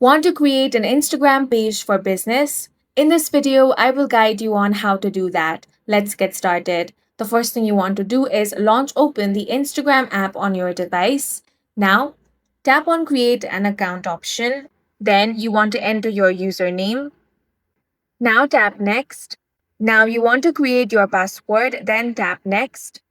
Want to create an Instagram page for business? In this video, I will guide you on how to do that. Let's get started. The first thing you want to do is open the Instagram app on your device. Now, tap on Create an Account option. Then you want to enter your username. Now tap Next. Now you want to create your password, then tap Next.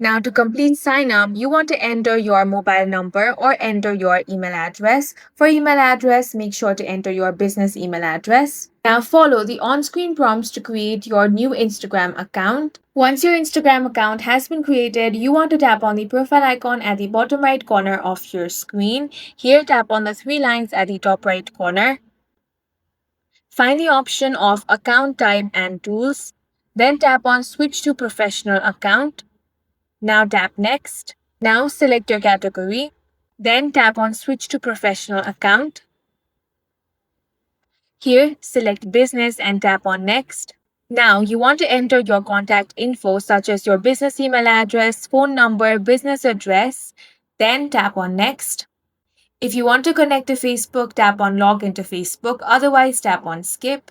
Now, to complete sign up, you want to enter your mobile number or enter your email address. For email address, make sure to enter your business email address. Now, follow the on screen prompts to create your new Instagram account. Once your Instagram account has been created, you want to tap on the profile icon at the bottom right corner of your screen. Here, tap on the three lines at the top right corner. Find the option of Account Type and Tools. Then tap on Switch to Professional Account. Now tap Next. Now select your category. Then tap on Switch to Professional Account. Here, select Business and tap on Next. Now you want to enter your contact info such as your business email address, phone number, business address. Then tap on Next. If you want to connect to Facebook, tap on Log into Facebook. Otherwise, tap on Skip.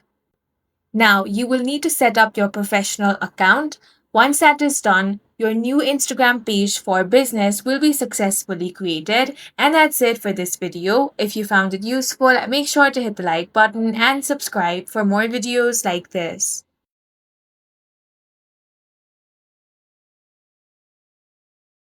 Now, you will need to set up your professional account. Once that is done, your new Instagram page for business will be successfully created. And that's it for this video. If you found it useful, make sure to hit the like button and subscribe for more videos like this.